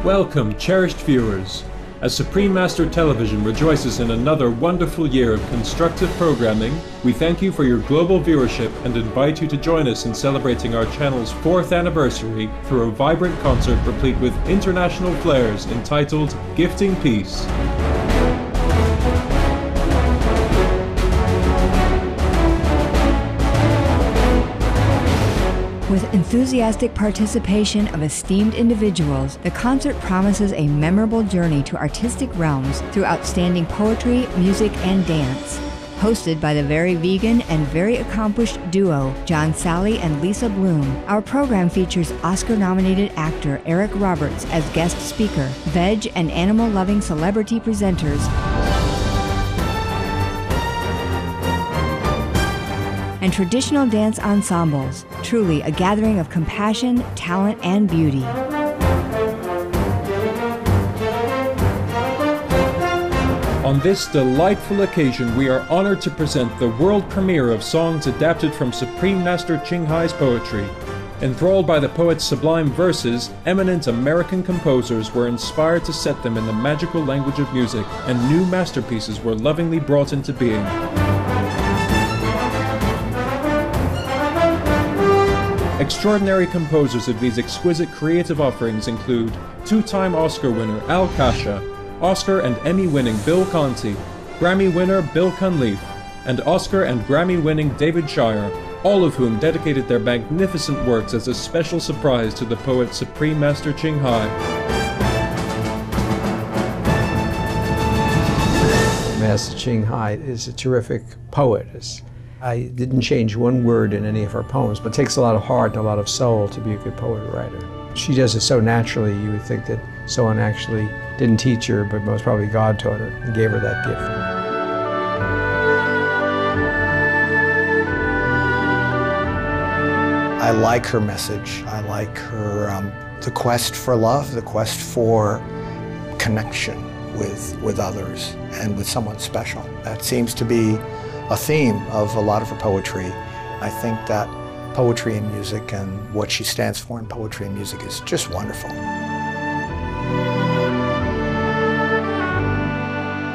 Welcome, cherished viewers. As Supreme Master Television rejoices in another wonderful year of constructive programming, we thank you for your global viewership and invite you to join us in celebrating our channel's 4th anniversary through a vibrant concert replete with international flares entitled Gifting Peace. With enthusiastic participation of esteemed individuals, the concert promises a memorable journey to artistic realms through outstanding poetry, music, and dance. Hosted by the very vegan and very accomplished duo, John Salley and Lisa Bloom, our program features Oscar-nominated actor Eric Roberts as guest speaker, veg and animal-loving celebrity presenters, and traditional dance ensembles, truly a gathering of compassion, talent, and beauty. On this delightful occasion, we are honored to present the world premiere of songs adapted from Supreme Master Ching Hai's poetry. Enthralled by the poet's sublime verses, eminent American composers were inspired to set them in the magical language of music, and new masterpieces were lovingly brought into being. Extraordinary composers of these exquisite creative offerings include two-time Oscar winner Al Kasha, Oscar and Emmy-winning Bill Conti, Grammy winner Bill Cunliffe, and Oscar and Grammy-winning David Shire, all of whom dedicated their magnificent works as a special surprise to the poet Supreme Master Ching Hai. Master Ching Hai is a terrific poet. I didn't change one word in any of her poems, but it takes a lot of heart and a lot of soul to be a good poet writer. She does it so naturally, you would think that someone actually didn't teach her, but most probably God taught her and gave her that gift. I like her message. I like her, the quest for love, the quest for connection with others and with someone special. That seems to be a theme of a lot of her poetry. I think that poetry and music and what she stands for in poetry and music is just wonderful.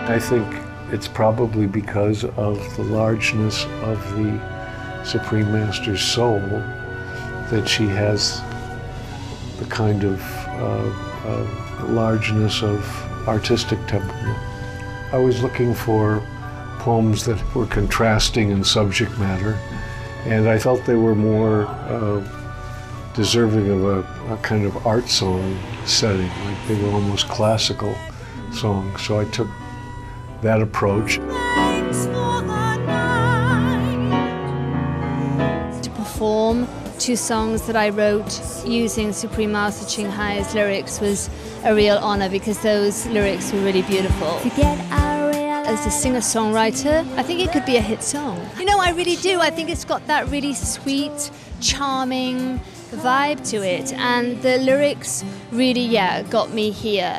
I think it's probably because of the largeness of the Supreme Master's soul that she has the kind of largeness of artistic temperament. I was looking for poems that were contrasting in subject matter, and I felt they were more deserving of a kind of art song setting, like they were almost classical songs. So I took that approach. To perform two songs that I wrote using Supreme Master Ching Hai's lyrics was a real honor because those lyrics were really beautiful. As a singer-songwriter, I think it could be a hit song. You know, I really do. I think it's got that really sweet, charming vibe to it. And the lyrics really, got me here.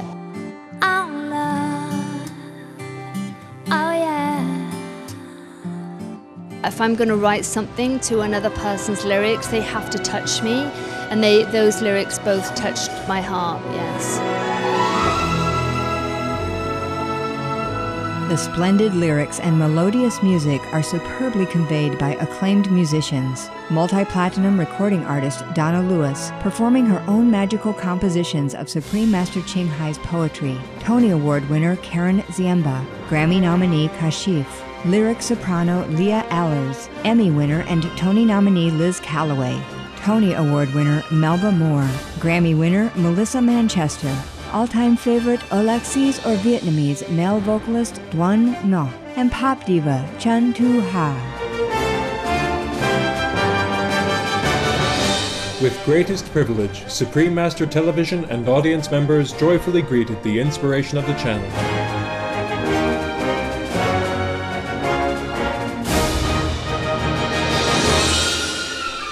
Oh, love. Oh, yeah. If I'm going to write something to another person's lyrics, they have to touch me. And those lyrics both touched my heart, yes. The splendid lyrics and melodious music are superbly conveyed by acclaimed musicians. Multi-platinum recording artist Donna Lewis, performing her own magical compositions of Supreme Master Ching Hai's poetry. Tony Award winner Karen Ziemba, Grammy nominee Kashif, lyric soprano Leah Allers, Emmy winner and Tony nominee Liz Calloway, Tony Award winner Melba Moore, Grammy winner Melissa Manchester, all-time favorite Alexis or Vietnamese male vocalist Duan Ngo, and pop diva Chan Tu Ha. With greatest privilege, Supreme Master Television and audience members joyfully greeted the inspiration of the channel.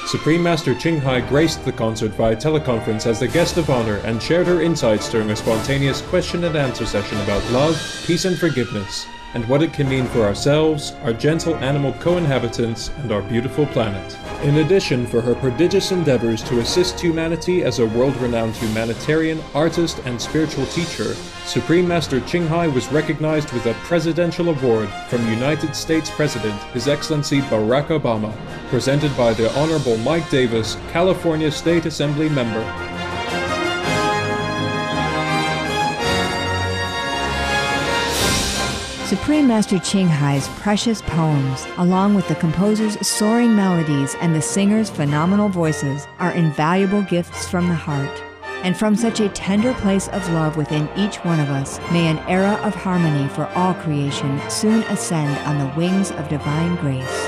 Supreme Master Ching Hai graced the concert via teleconference as the guest of honor and shared her insights during a spontaneous question and answer session about love, peace and forgiveness. and what it can mean for ourselves, our gentle animal co-inhabitants, and our beautiful planet. In addition, for her prodigious endeavors to assist humanity as a world-renowned humanitarian, artist, and spiritual teacher, Supreme Master Ching Hai was recognized with a Presidential Award from United States President His Excellency Barack Obama, presented by the Honorable Mike Davis, California State Assembly member. Supreme Master Ching Hai's precious poems, along with the composer's soaring melodies and the singer's phenomenal voices, are invaluable gifts from the heart. And from such a tender place of love within each one of us, may an era of harmony for all creation soon ascend on the wings of divine grace.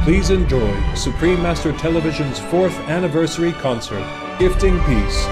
Please enjoy Supreme Master Television's 4th anniversary concert, Gifting Peace.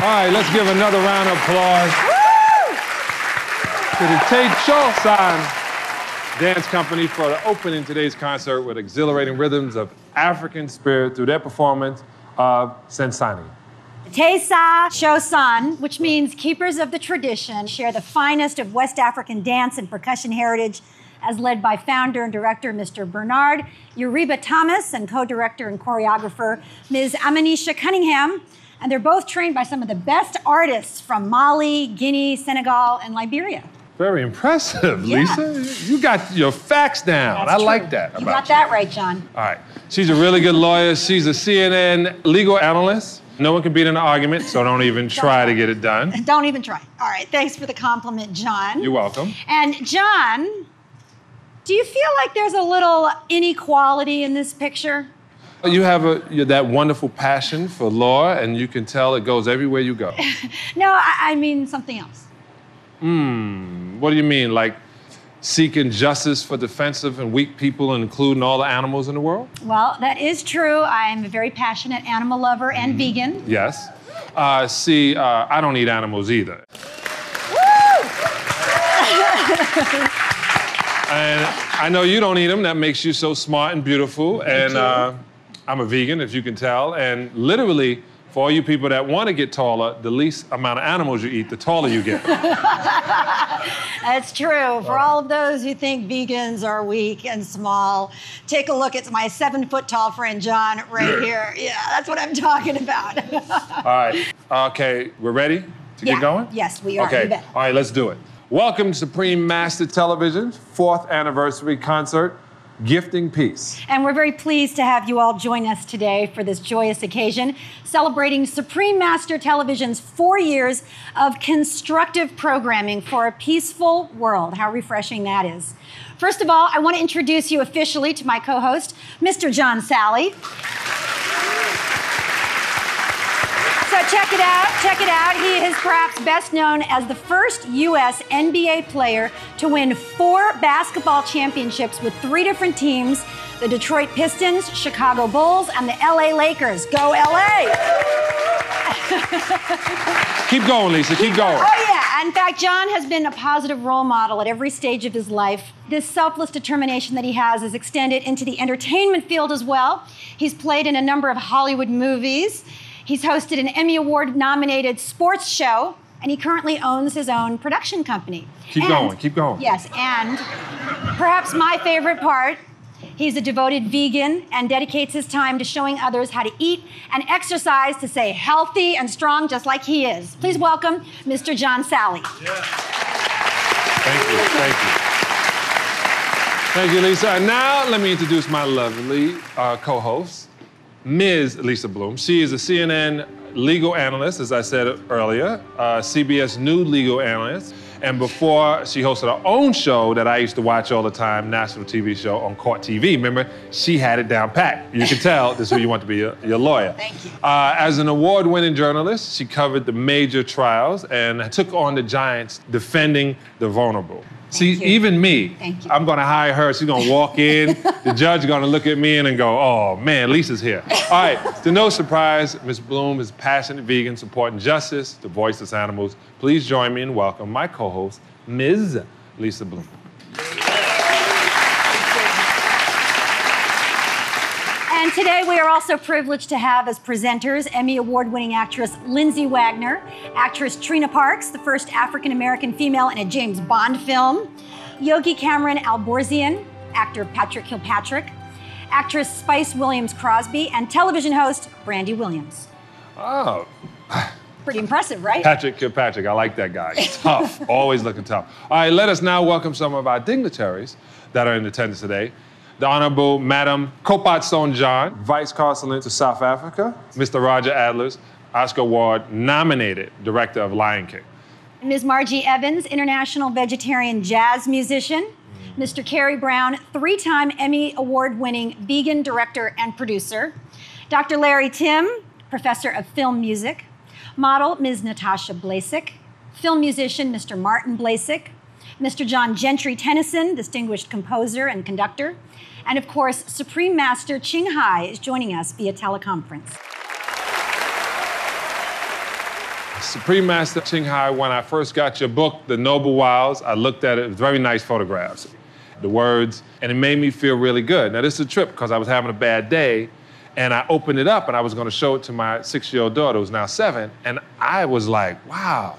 All right, let's give another round of applause to the Tay Cho San Dance Company for opening today's concert with exhilarating rhythms of African spirit through their performance of Sensani. Tay Sa Cho San, which means keepers of the tradition, share the finest of West African dance and percussion heritage as led by founder and director Mr. Bernard Uribe Thomas and co-director and choreographer Ms. Amanisha Cunningham. And they're both trained by some of the best artists from Mali, Guinea, Senegal, and Liberia. Very impressive, Lisa. You got your facts down. I like that about you. You got that right, John. All right. She's a really good lawyer. She's a CNN legal analyst. No one can beat an argument, so don't even try to get it done. Don't even try. All right. Thanks for the compliment, John. You're welcome. And John, do you feel like there's a little inequality in this picture? You have that wonderful passion for law, and you can tell it goes everywhere you go. No, I mean something else. What do you mean? Like seeking justice for defensive and weak people, including all the animals in the world? Well, that is true. I'm a very passionate animal lover and vegan. Yes. C, I don't eat animals either. And I know you don't eat them. That makes you so smart and beautiful. And I'm a vegan, if you can tell. And literally, for all you people that want to get taller, the least amount of animals you eat, the taller you get. That's true. For all of those who think vegans are weak and small, take a look at my 7-foot-tall friend John right here. Yeah, that's what I'm talking about. All right. Okay, we're ready to get going? Yes, we are. Okay. You bet. All right, let's do it. Welcome to Supreme Master Television's 4th anniversary concert, Gifting Peace. And we're very pleased to have you all join us today for this joyous occasion, celebrating Supreme Master Television's 4 years of constructive programming for a peaceful world. How refreshing that is. First of all, I want to introduce you officially to my co-host, Mr. John Salley. So check it out. He is perhaps best known as the first U.S. NBA player to win 4 basketball championships with 3 different teams, the Detroit Pistons, Chicago Bulls, and the L.A. Lakers. Go L.A. Keep going, Lisa, keep going. Oh, yeah. In fact, John has been a positive role model at every stage of his life. This selfless determination that he has is extended into the entertainment field as well. He's played in a number of Hollywood movies. He's hosted an Emmy Award-nominated sports show, and he currently owns his own production company. Keep going. Yes, and perhaps my favorite part, he's a devoted vegan and dedicates his time to showing others how to eat and exercise to stay healthy and strong just like he is. Please welcome Mr. John Salley. Yeah. Thank you. Thank you, Lisa. And now let me introduce my lovely co-host, Ms. Lisa Bloom. She is a CNN legal analyst, as I said earlier, CBS News legal analyst. And before, she hosted her own show that I used to watch all the time, national TV show on Court TV. Remember, she had it down pat. You can tell this is who you want to be your lawyer. Thank you. As an award-winning journalist, she covered the major trials and took on the giants defending the vulnerable. See, even me, I'm going to hire her. She's going to walk in. The judge is going to look at me and go, oh, man, Lisa's here. All right, to no surprise, Ms. Bloom is a passionate vegan supporting justice to voiceless animals. Please join me in welcome my co-host, Ms. Lisa Bloom. And today we are also privileged to have as presenters Emmy Award-winning actress Lindsay Wagner, actress Trina Parks, the first African-American female in a James Bond film, Yogi Cameron Alborzian, actor Patrick Kilpatrick, actress Spice Williams-Crosby, and television host Brandy Williams. Oh. Pretty impressive, right? Patrick Kilpatrick, I like that guy. Tough, always looking tough. All right, let us now welcome some of our dignitaries that are in attendance today. The Honorable Madam Kopat Son John, Vice Consul to South Africa. Mr. Roger Adler's Oscar Award-nominated Director of Lion King. Ms. Margie Evans, international vegetarian jazz musician. Mr. Kerry Brown, 3-time Emmy Award-winning vegan director and producer. Dr. Larry Tim, professor of film music. Model, Ms. Natasha Blasik. Film musician, Mr. Martin Blasik. Mr. John Gentry Tennyson, distinguished composer and conductor. And of course, Supreme Master Ching Hai is joining us via teleconference. Supreme Master Ching Hai, when I first got your book, The Noble Wilds, I looked at it, very nice photographs, the words, and it made me feel really good. Now this is a trip because I was having a bad day, and I opened it up and I was going to show it to my 6-year-old daughter, who's now 7, and I was like, wow,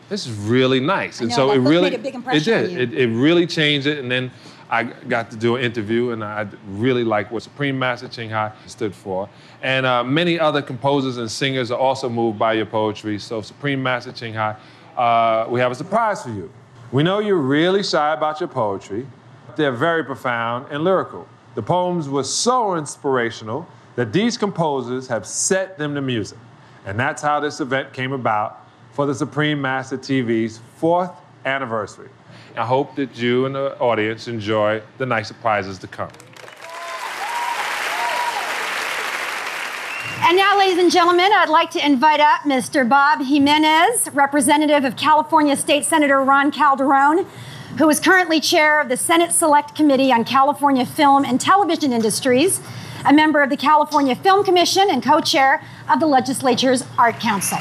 this is really nice. And so it really made a big impression on you. It really changed it, and then I got to do an interview, and I really like what Supreme Master Ching Hai stood for. And many other composers and singers are also moved by your poetry. So Supreme Master Ching Hai, we have a surprise for you. We know you're really shy about your poetry. They're very profound and lyrical. The poems were so inspirational that these composers have set them to music. And that's how this event came about for the Supreme Master TV's 4th anniversary. I hope that you and the audience enjoy the nice surprises to come. And now, ladies and gentlemen, I'd like to invite up Mr. Bob Jimenez, representative of California State Senator Ron Calderon, who is currently chair of the Senate Select Committee on California Film and Television Industries, a member of the California Film Commission, and co-chair of the legislature's Art Council.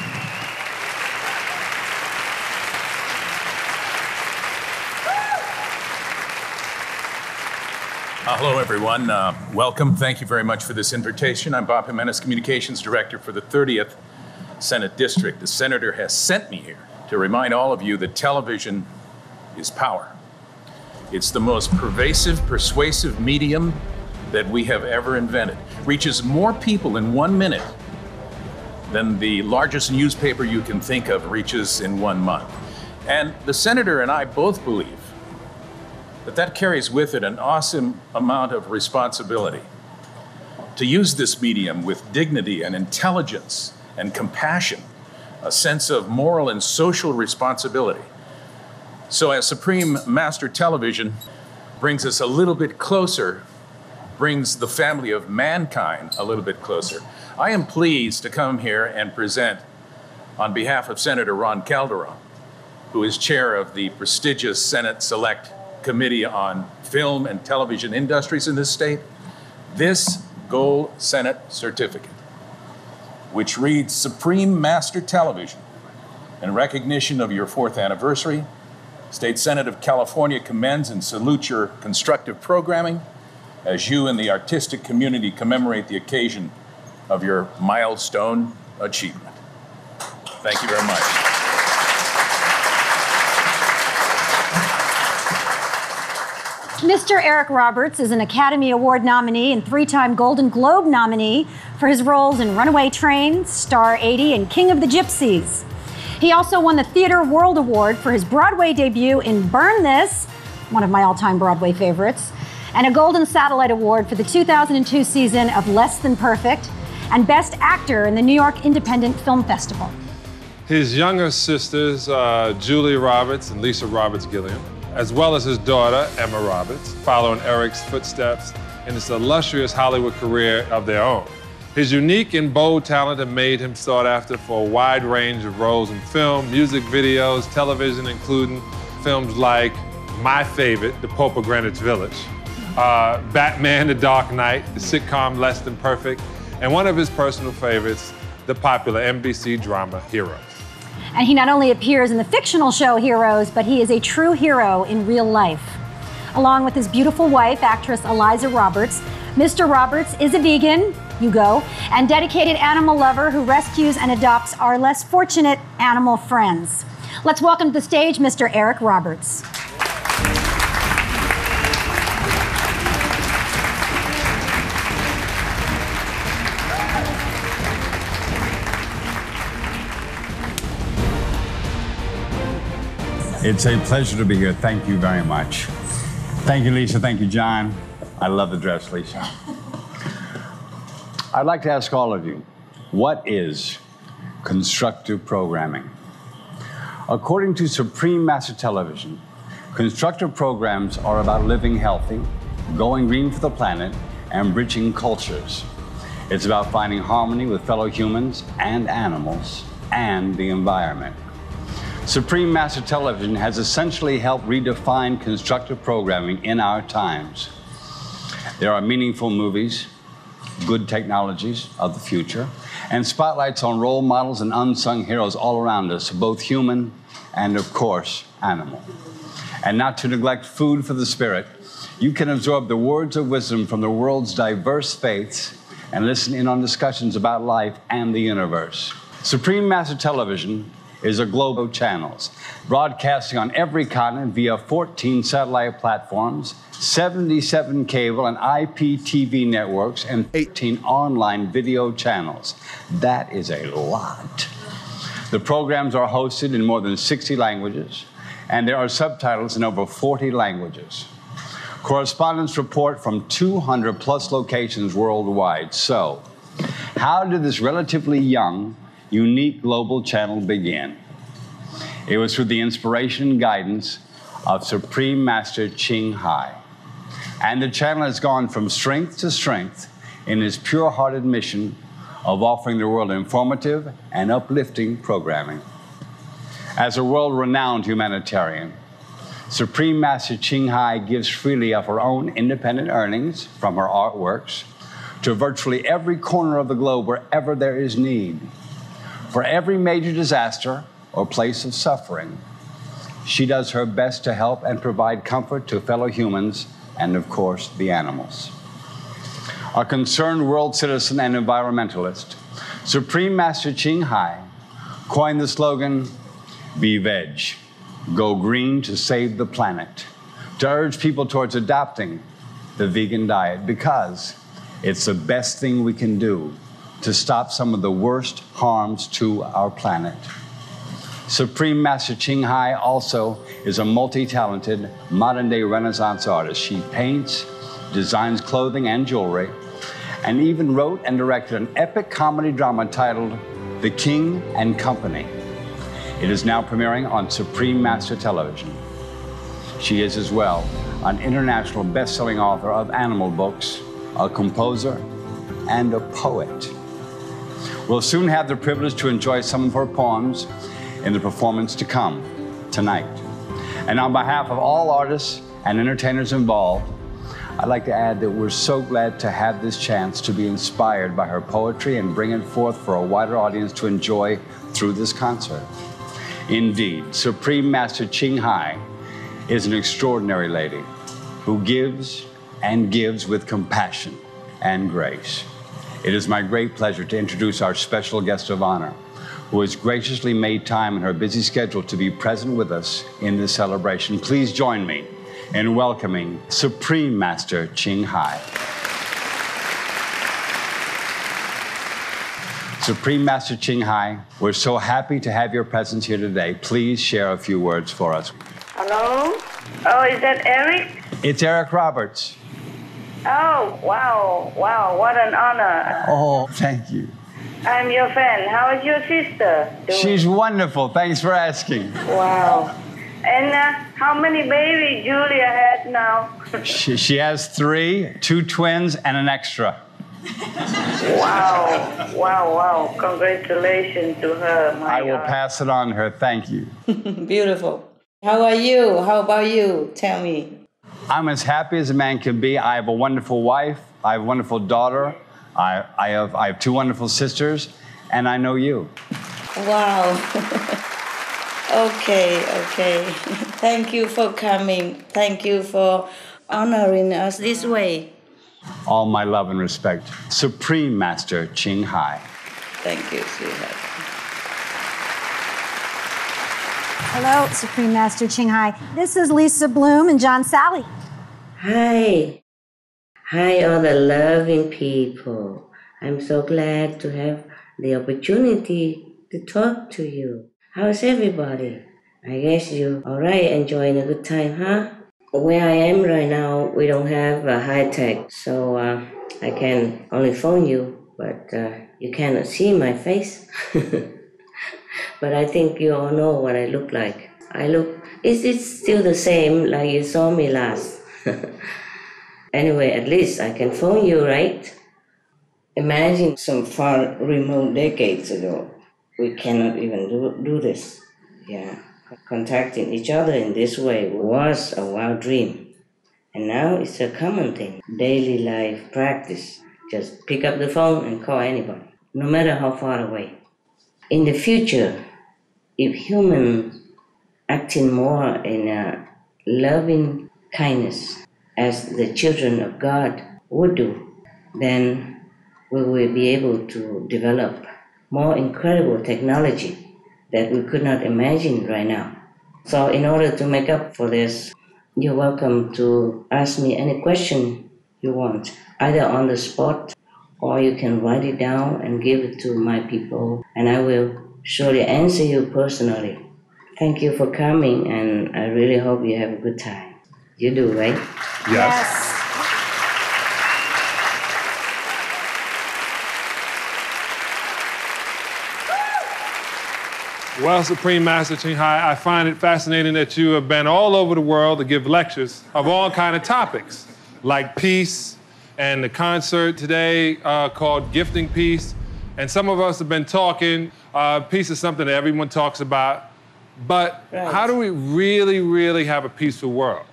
Hello, everyone. Welcome. Thank you very much for this invitation. I'm Bob Jimenez, Communications Director for the 30th Senate District. The Senator has sent me here to remind all of you that television is power. It's the most pervasive, persuasive medium that we have ever invented. Reaches more people in 1 minute than the largest newspaper you can think of reaches in 1 month. And the Senator and I both believe that carries with it an awesome amount of responsibility to use this medium with dignity and intelligence and compassion, a sense of moral and social responsibility. So as Supreme Master Television brings us a little bit closer, brings the family of mankind a little bit closer, I am pleased to come here and present on behalf of Senator Ron Calderon, who is chair of the prestigious Senate Select Committee on Film and Television Industries in this state, this Gold Senate Certificate, which reads Supreme Master Television. In recognition of your 4th anniversary, State Senate of California commends and salutes your constructive programming as you and the artistic community commemorate the occasion of your milestone achievement. Thank you very much. Mr. Eric Roberts is an Academy Award nominee and 3-time Golden Globe nominee for his roles in Runaway Train, Star 80, and King of the Gypsies. He also won the Theatre World Award for his Broadway debut in Burn This, one of my all-time Broadway favorites, and a Golden Satellite Award for the 2002 season of Less Than Perfect, and Best Actor in the New York Independent Film Festival. His younger sisters, Julie Roberts and Lisa Roberts-Gilliam, as well as his daughter, Emma Roberts, follow in Eric's footsteps in this illustrious Hollywood career of their own. His unique and bold talent have made him sought after for a wide range of roles in film, music videos, television, including films like my favorite, The Pope of Greenwich Village, Batman: The Dark Knight, the sitcom Less Than Perfect, and one of his personal favorites, the popular NBC drama Heroes. And he not only appears in the fictional show Heroes, but he is a true hero in real life. Along with his beautiful wife, actress Eliza Roberts, Mr. Roberts is a vegan, you go, and dedicated animal lover who rescues and adopts our less fortunate animal friends. Let's welcome to the stage Mr. Eric Roberts. It's a pleasure to be here. Thank you very much. Thank you, Lisa. Thank you, John. I love the dress, Lisa. I'd like to ask all of you, what is constructive programming? According to Supreme Master Television, constructive programs are about living healthy, going green for the planet, and bridging cultures. It's about finding harmony with fellow humans and animals and the environment. Supreme Master Television has essentially helped redefine constructive programming in our times. There are meaningful movies, good technologies of the future, and spotlights on role models and unsung heroes all around us, both human and, of course, animal. And not to neglect food for the spirit, you can absorb the words of wisdom from the world's diverse faiths and listen in on discussions about life and the universe. Supreme Master Television is a globe of channels, broadcasting on every continent via 14 satellite platforms, 77 cable and IPTV networks, and 18 online video channels. That is a lot. The programs are hosted in more than 60 languages, and there are subtitles in over 40 languages. Correspondents report from 200 plus locations worldwide. So, how did this relatively young, unique global channel begin? It was through the inspiration and guidance of Supreme Master Ching Hai. And the channel has gone from strength to strength in its pure-hearted mission of offering the world informative and uplifting programming. As a world-renowned humanitarian, Supreme Master Ching Hai gives freely of her own independent earnings from her artworks to virtually every corner of the globe wherever there is need. For every major disaster or place of suffering, she does her best to help and provide comfort to fellow humans and, of course, the animals. A concerned world citizen and environmentalist, Supreme Master Ching Hai coined the slogan, "Be Veg, go green to save the planet," to urge people towards adopting the vegan diet because it's the best thing we can do to stop some of the worst harms to our planet. Supreme Master Ching Hai also is a multi-talented modern-day Renaissance artist. She paints, designs clothing and jewelry, and even wrote and directed an epic comedy drama titled The King and Company. It is now premiering on Supreme Master Television. She is as well an international best-selling author of animal books, a composer, and a poet. We'll soon have the privilege to enjoy some of her poems in the performance to come tonight. And on behalf of all artists and entertainers involved, I'd like to add that we're so glad to have this chance to be inspired by her poetry and bring it forth for a wider audience to enjoy through this concert. Indeed, Supreme Master Ching Hai is an extraordinary lady who gives and gives with compassion and grace. It is my great pleasure to introduce our special guest of honor, who has graciously made time in her busy schedule to be present with us in this celebration. Please join me in welcoming Supreme Master Ching Hai. Supreme Master Ching Hai, we're so happy to have your presence here today. Please share a few words for us. Hello? Oh, is that Eric? It's Eric Roberts. Oh, wow, wow, what an honor. Oh, thank you. I'm your fan. How is your sister doing? She's wonderful. Thanks for asking. Wow. And how many babies Julia has now? She has 3, 2 twins, and an extra. Wow, wow, wow. Congratulations to her. I will pass it on to her. Thank you. Beautiful. How are you? How about you? Tell me. I'm as happy as a man can be. I have a wonderful wife. I have a wonderful daughter. I have 2 wonderful sisters, and I know you. Wow. Okay. Thank you for coming. Thank you for honoring us this way. All my love and respect. Supreme Master Ching Hai. Thank you, sweetheart. Hello, Supreme Master Ching Hai. This is Lisa Bloom and John Salley. Hi. Hi, all the loving people. I'm so glad to have the opportunity to talk to you. How's everybody? I guess you all right, enjoying a good time, huh? Where I am right now, we don't have a high tech, so I can only phone you, but you cannot see my face. But I think you all know what I look like. Is it still the same like you saw me last? Anyway, at least I can phone you, right? Imagine some far remote decades ago, we cannot even do this. Yeah, contacting each other in this way was a wild dream. And now it's a common thing, daily life practice. Just pick up the phone and call anybody, no matter how far away. In the future, if humans acting more in a loving kindness as the children of God would do, then we will be able to develop more incredible technology that we could not imagine right now. So in order to make up for this, you're welcome to ask me any question you want, either on the spot or you can write it down and give it to my people, and I will surely answer you personally. Thank you for coming, and I really hope you have a good time. You do, right? Yes. Well, Supreme Master Ching Hai, I find it fascinating that you have been all over the world to give lectures of all kind of topics, like peace, and the concert today called Gifting Peace. And some of us have been talking, peace is something that everyone talks about, But how do we really, really have a peaceful world?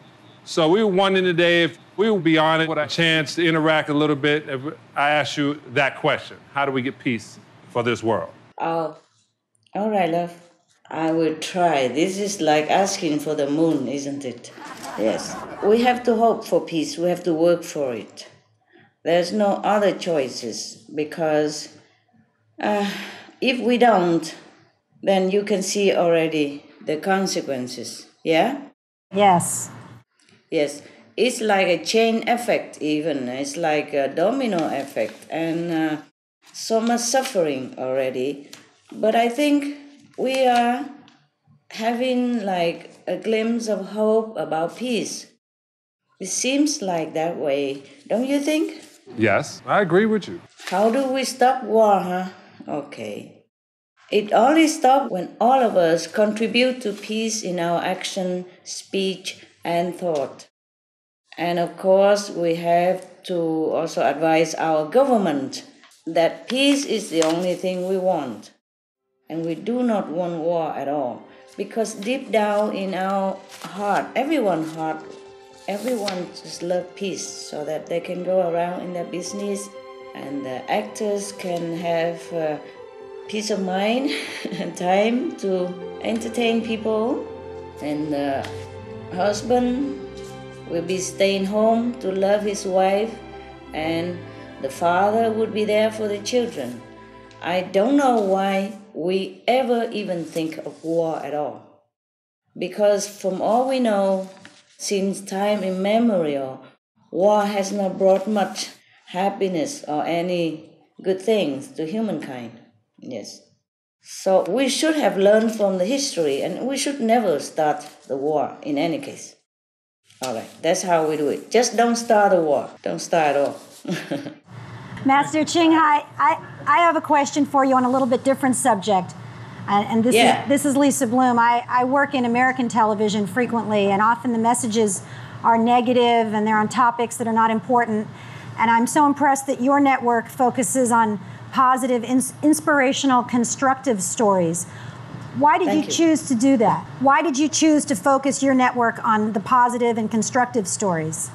So we were wondering today if we will be on it with a chance to interact a little bit. If I ask you that question, how do we get peace for this world? Oh, all right, love. I will try. This is like asking for the moon, isn't it? Yes. We have to hope for peace. We have to work for it. There's no other choices because if we don't, then you can see already the consequences. Yeah? Yes. Yes. It's like a chain effect even. It's like a domino effect and so much suffering already. But I think we are having like a glimpse of hope about peace. It seems like that way, don't you think? Yes, I agree with you. How do we stop war, huh? Okay. It only stops when all of us contribute to peace in our action, speech, and thought. And of course, we have to also advise our government that peace is the only thing we want. And we do not want war at all. Because deep down in our heart, everyone just love peace so that they can go around in their business and the actors can have peace of mind and time to entertain people. And the husband will be staying home to love his wife, and the father would be there for the children. I don't know why we ever even think of war at all. Because from all we know, since time immemorial, war has not brought much happiness or any good things to humankind. Yes. So we should have learned from the history, and we should never start the war in any case. All right, that's how we do it. Just don't start a war. Don't start at all. Master Ching Hai, I have a question for you on a little bit different subject. And this is Lisa Bloom. I work in American television frequently, and often the messages are negative and they're on topics that are not important. And I'm so impressed that your network focuses on positive, inspirational, constructive stories. Why did you choose to do that? Why did you choose to focus your network on the positive and constructive stories?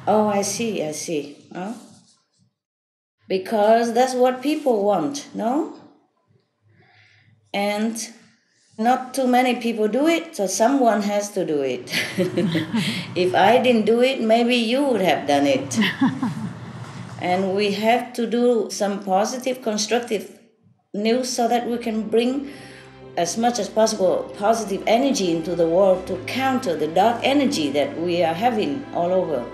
Oh, I see. Oh. Because that's what people want, no? And not too many people do it, so someone has to do it. If I didn't do it, maybe you would have done it. And we have to do some positive, constructive news so that we can bring as much as possible positive energy into the world to counter the dark energy that we are having all over.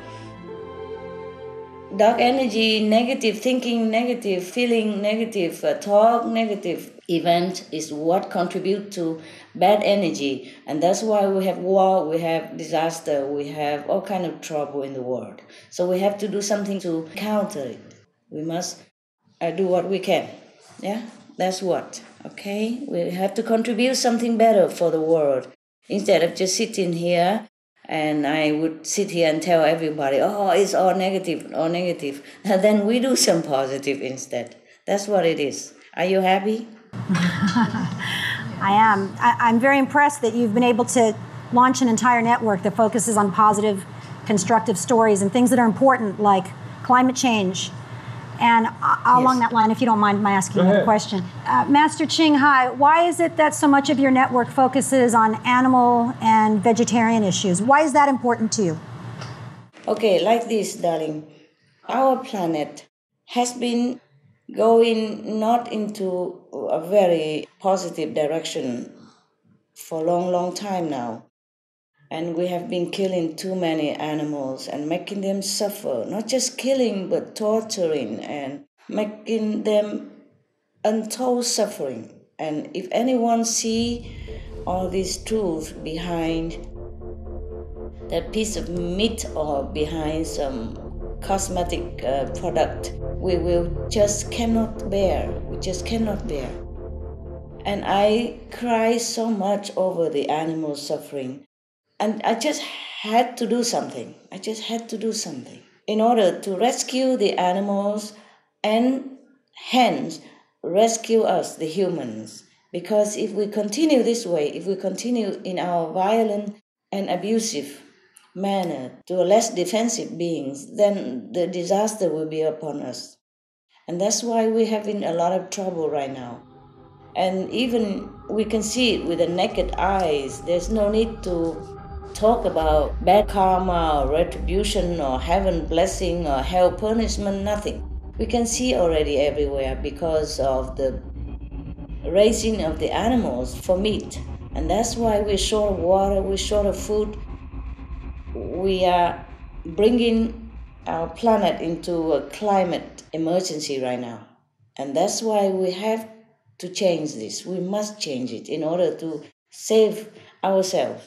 Dark energy, negative thinking, negative feeling, negative talk, negative event is what contribute to bad energy. And that's why we have war, we have disaster, we have all kind of trouble in the world. So we have to do something to counter it. We must do what we can. Yeah, that's what. Okay, we have to contribute something better for the world. Instead of just sitting here and I would sit here and tell everybody, oh, it's all negative. And then we do some positive instead. That's what it is. Are you happy? I am. I'm very impressed that you've been able to launch an entire network that focuses on positive, constructive stories and things that are important like climate change. And along that line, if you don't mind my asking another question. Master Ching Hai, why is it that so much of your network focuses on animal and vegetarian issues? Why is that important to you? Okay, like this, darling. Our planet has been going not into a very positive direction for a long time now. And we have been killing too many animals and making them suffer. Not just killing, but torturing and making them untold suffering. And if anyone see all this truth behind that piece of meat or behind some cosmetic product, we will just cannot bear. We just cannot bear. And I cry so much over the animal suffering. And I just had to do something. In order to rescue the animals and hence rescue us, the humans. Because if we continue this way, if we continue in our violent and abusive manner to a less defensive beings, then the disaster will be upon us. And that's why we're having a lot of trouble right now. And even we can see it with the naked eyes. There's no need to talk about bad karma or retribution or heaven blessing or hell punishment, nothing. We can see already everywhere because of the raising of the animals for meat. And that's why we're short of water, we're short of food. We are bringing our planet into a climate emergency right now. And that's why we have to change this. We must change it in order to save ourselves.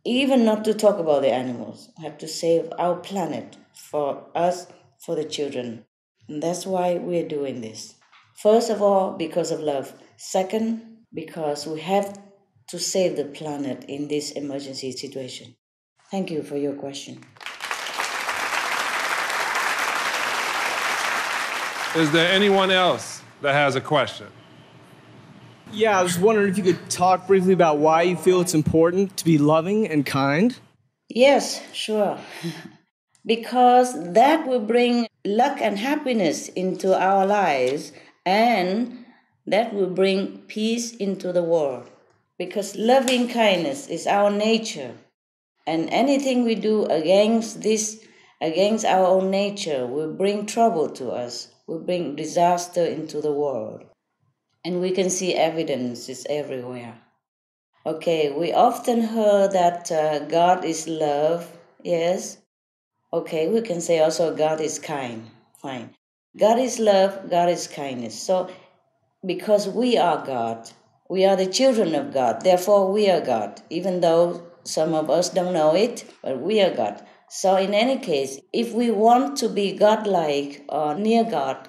Even not to talk about the animals. We have to save our planet for us, for the children. And that's why we're doing this. First of all, because of love. Second, because we have to save the planet in this emergency situation. Thank you for your question. Is there anyone else that has a question? Yeah, I was wondering if you could talk briefly about why you feel it's important to be loving and kind. Yes, sure. Because that will bring luck and happiness into our lives, and that will bring peace into the world. Because loving kindness is our nature. And anything we do against this, against our own nature, will bring trouble to us, will bring disaster into the world. And we can see evidences everywhere. Okay, we often heard that God is love, yes. Okay, we can say also God is kind, fine. God is love, God is kindness. So, because we are God, we are the children of God, therefore we are God, even though some of us don't know it, but we are God. So in any case, if we want to be God-like or near God,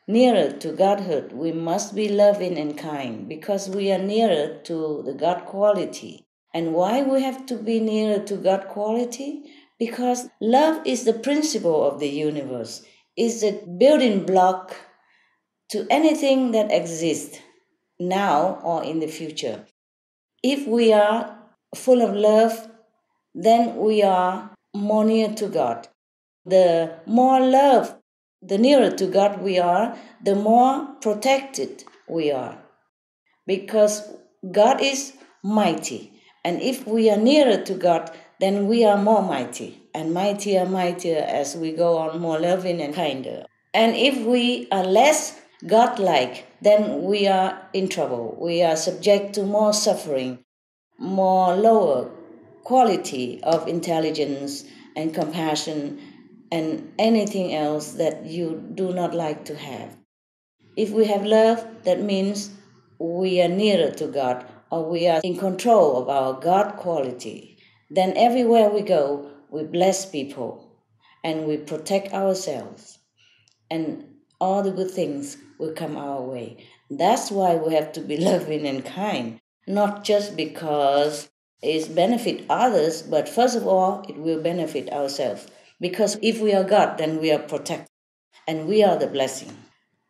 nearer to Godhood, we must be loving and kind because we are nearer to the God quality. And why we have to be nearer to God quality? Because love is the principle of the universe, is the building block to anything that exists now or in the future. If we are full of love, then we are more near to God. The more love, the nearer to God we are, the more protected we are. Because God is mighty. And if we are nearer to God, then we are more mighty. And mightier as we go on, more loving and kinder. And if we are less God-like, then we are in trouble. We are subject to more suffering, more lower quality of intelligence and compassion and anything else that you do not like to have. If we have love, that means we are nearer to God, or we are in control of our God quality. Then everywhere we go, we bless people and we protect ourselves. And all the good things will come our way. That's why we have to be loving and kind, not just because it benefits others, but first of all, it will benefit ourselves. Because if we are God, then we are protected, and we are the blessing.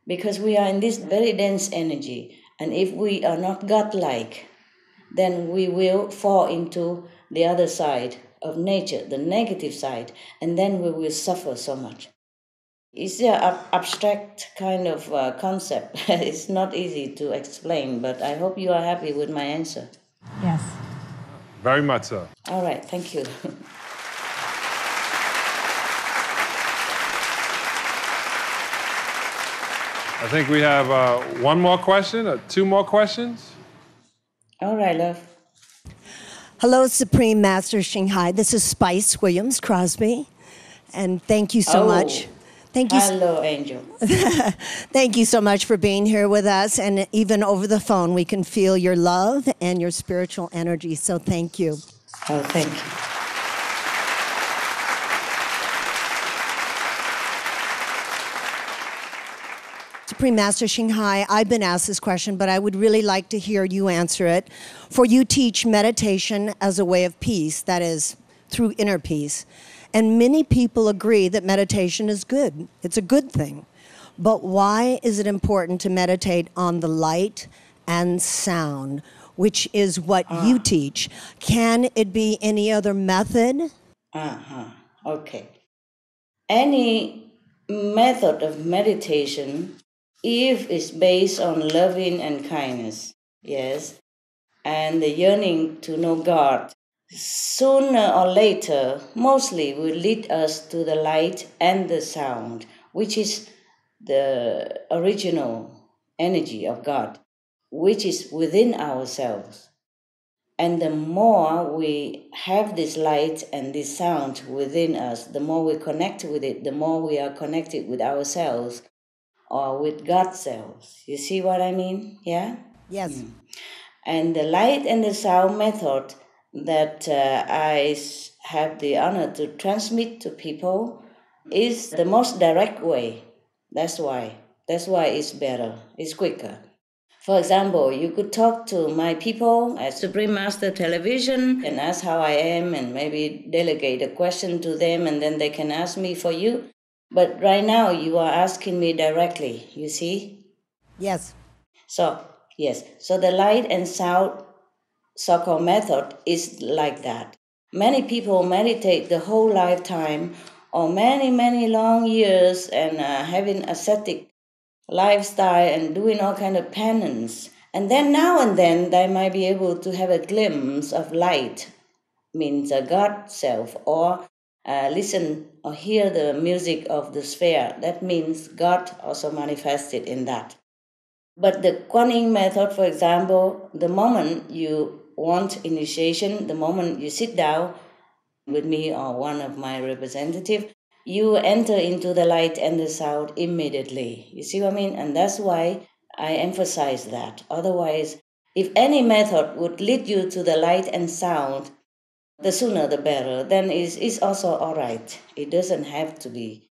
Because we are in this very dense energy, and if we are not God-like, then we will fall into the other side of nature, the negative side, and then we will suffer so much. It's an abstract kind of concept. It's not easy to explain, but I hope you are happy with my answer. Yes. Very much so. All right, thank you. I think we have one more question or two more questions. All right, love. Hello, Supreme Master Ching Hai. This is Spice Williams-Crosby, and thank you so much. Thank you. Hello, Angel. Thank you so much for being here with us, and even over the phone, we can feel your love and your spiritual energy, so thank you. Oh, thank you. Supreme Master Ching Hai, I've been asked this question, but I would really like to hear you answer it. For you teach meditation as a way of peace, that is, through inner peace. And many people agree that meditation is good. It's a good thing. But why is it important to meditate on the light and sound, which is what you teach. Can it be any other method? Okay. Any method of meditation, if it's based on loving and kindness, yes, and the yearning to know God, sooner or later, mostly will lead us to the light and the sound, which is the original energy of God, which is within ourselves. And the more we have this light and this sound within us, the more we connect with it, the more we are connected with ourselves or with God's selves. You see what I mean? Yeah? Yes. And the light and the sound method that I have the honor to transmit to people is the most direct way. That's why it's better, it's quicker. For example, you could talk to my people at Supreme Master Television and ask how I am and maybe delegate a question to them and then they can ask me for you. But right now you are asking me directly, you see? Yes. So the light and sound so-called method is like that. Many people meditate the whole lifetime or many, many long years and having ascetic lifestyle and doing all kind of penance. And then now and then they might be able to have a glimpse of light, means a God self, or listen or hear the music of the sphere. That means God also manifested in that. But the Kuan method, for example, the moment you want initiation, the moment you sit down with me or one of my representatives, you enter into the light and the sound immediately. You see what I mean? And that's why I emphasize that. Otherwise, if any method would lead you to the light and sound, the sooner the better, then it's also all right. It doesn't have to be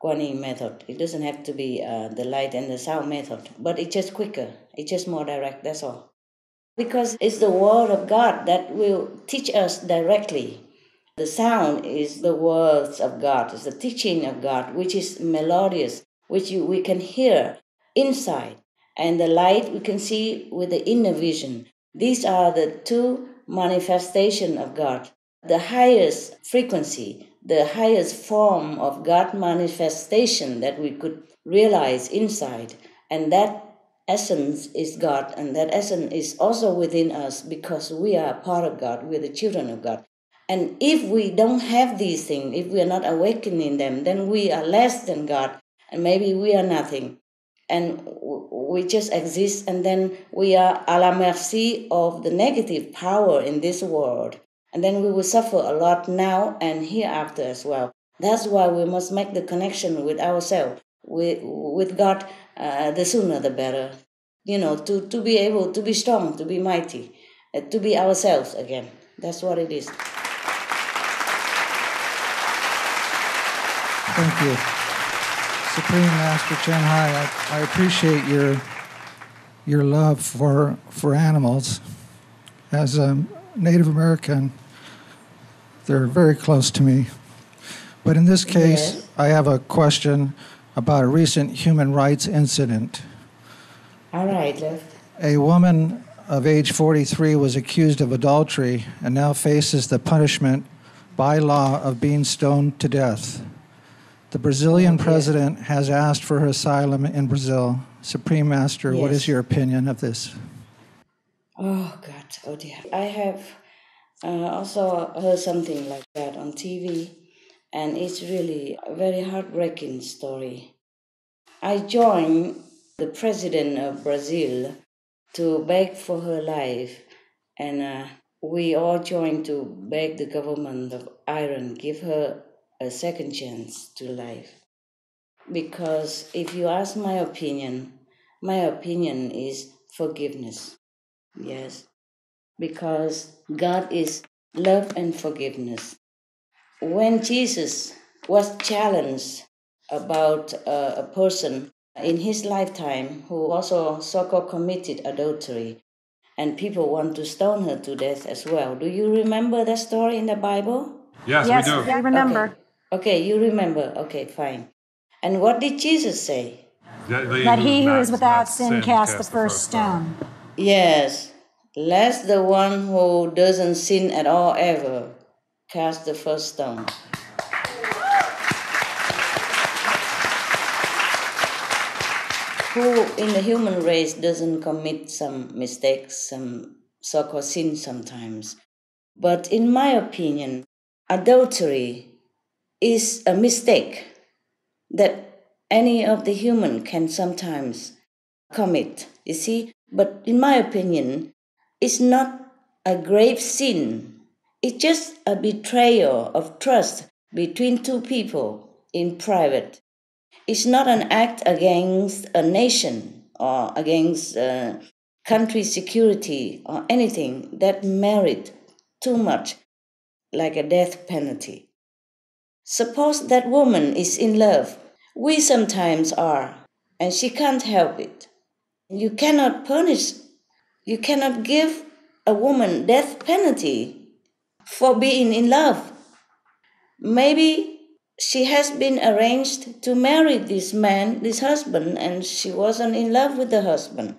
Kuan Yin method. It doesn't have to be the light and the sound method. But it's just quicker. It's just more direct, that's all. Because it's the word of God that will teach us directly. The sound is the words of God, it's the teaching of God, which is melodious, which we can hear inside. And the light we can see with the inner vision. These are the two manifestations of God. The highest frequency, the highest form of God manifestation that we could realize inside. And that essence is God, and that essence is also within us because we are part of God, we're the children of God. And if we don't have these things, if we are not awakening them, then we are less than God, and maybe we are nothing. And we just exist, and then we are à la merci of the negative power in this world. And then we will suffer a lot now and hereafter as well. That's why we must make the connection with ourselves, with God, the sooner the better. You know, to be able to be strong, to be mighty, to be ourselves again. That's what it is. Thank you. Supreme Master Ching Hai, I appreciate your love for animals. As a Native American, they're very close to me. But in this case, yes. I have a question about a recent human rights incident. All right, Liv. A woman of age 43 was accused of adultery and now faces the punishment by law of being stoned to death. The Brazilian president has asked for her asylum in Brazil. Supreme Master, yes. What is your opinion of this? Oh, God. Oh, dear. I have also heard something like that on TV, and it's really a very heartbreaking story. I joined the president of Brazil to beg for her life, and we all joined to beg the government of Iran give her a second chance to life. Because if you ask my opinion is forgiveness. Yes. Because God is love and forgiveness. When Jesus was challenged about a person in his lifetime who also so-called committed adultery, and people want to stone her to death as well. Do you remember that story in the Bible? Yes, we do. Yes, we remember. Okay, you remember. Okay, fine. And what did Jesus say? That he who is without sin cast the first stone. Yes, let the one who doesn't sin at all ever cast the first stone. Who in the human race doesn't commit some mistakes, some so-called sin sometimes? But in my opinion, adultery is a mistake that any of the human can sometimes commit, you see. But in my opinion, it's not a grave sin. It's just a betrayal of trust between two people in private. It's not an act against a nation or against country security or anything that merit too much, like a death penalty. Suppose that woman is in love. We sometimes are, and she can't help it. You cannot punish, you cannot give a woman death penalty for being in love. Maybe she has been arranged to marry this man, this husband, and she wasn't in love with the husband.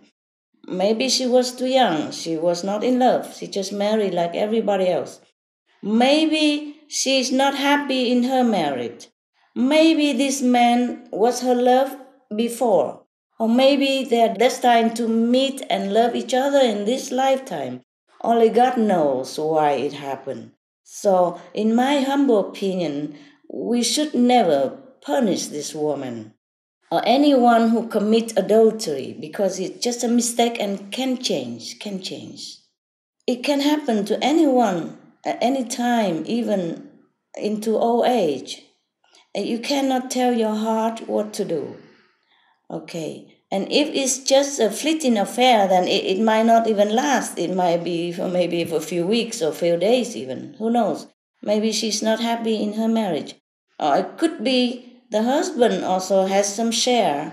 Maybe she was too young, she was not in love, she just married like everybody else. Maybe she is not happy in her marriage. Maybe this man was her love before. Or maybe they are destined to meet and love each other in this lifetime. Only God knows why it happened. So, in my humble opinion, we should never punish this woman or anyone who commits adultery because it's just a mistake and can change. It can happen to anyone at any time, even into old age. And you cannot tell your heart what to do. Okay. And if it's just a fleeting affair, then it might not even last. It might be for maybe for a few weeks or a few days even. Who knows? Maybe she's not happy in her marriage. Or it could be the husband also has some share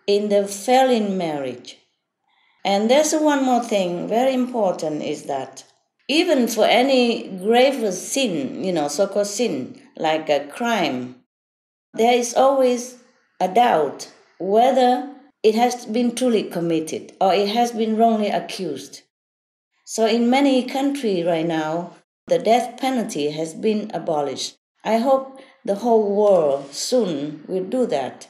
in the failing marriage. And there's one more thing, very important, is that even for any grave sin, so-called sin, like a crime, there is always a doubt whether it has been truly committed or it has been wrongly accused. So in many countries right now, the death penalty has been abolished. I hope the whole world soon will do that.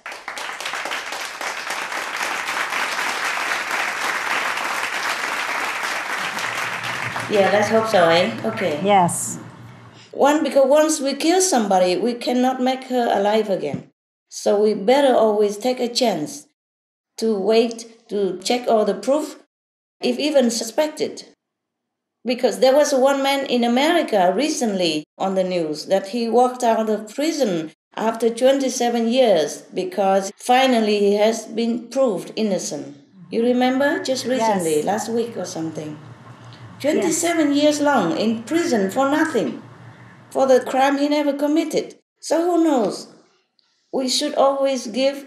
Yeah, let's hope so, eh? Okay. Yes. Because once we kill somebody, we cannot make her alive again. So we better always take a chance to wait to check all the proof, if even suspected. Because there was one man in America recently on the news that he walked out of prison after 27 years because finally he has been proved innocent. You remember? Just recently, Yes. last week or something. 27 years long in prison for nothing, for the crime he never committed. So who knows? We should always give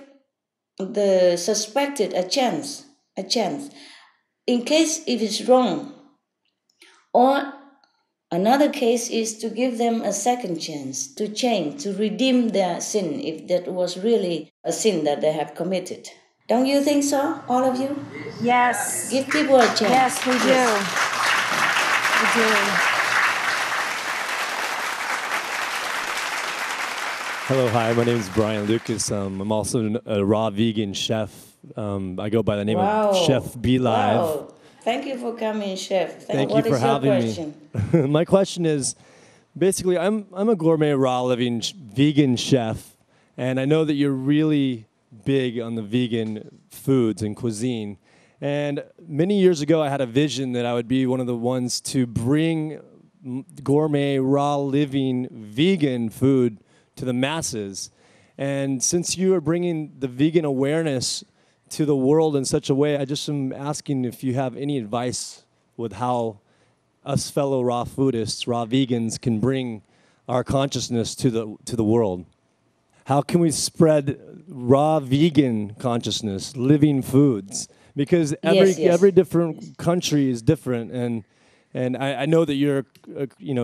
the suspected a chance, in case if it's wrong. Or another case is to give them a second chance to change, to redeem their sin, if that was really a sin that they have committed. Don't you think so, all of you? Yes. Give people a chance. Yes, we do. We do. Hello, hi, my name is Brian Lucas. I'm also a raw vegan chef. I go by the name of Chef Be Live. Wow. Thank you for coming, Chef. Thank what you for is your having question? me. My question is, basically, I'm a gourmet raw living vegan chef, and I know that you're really big on the vegan foods and cuisine. And many years ago, I had a vision that I would be one of the ones to bring gourmet raw living vegan food to the masses. And since you are bringing the vegan awareness to the world in such a way, I just am asking if you have any advice with how us fellow raw foodists, raw vegans, can bring our consciousness to the world. How can we spread raw vegan consciousness, living foods? Because every different country is different, and I know that you're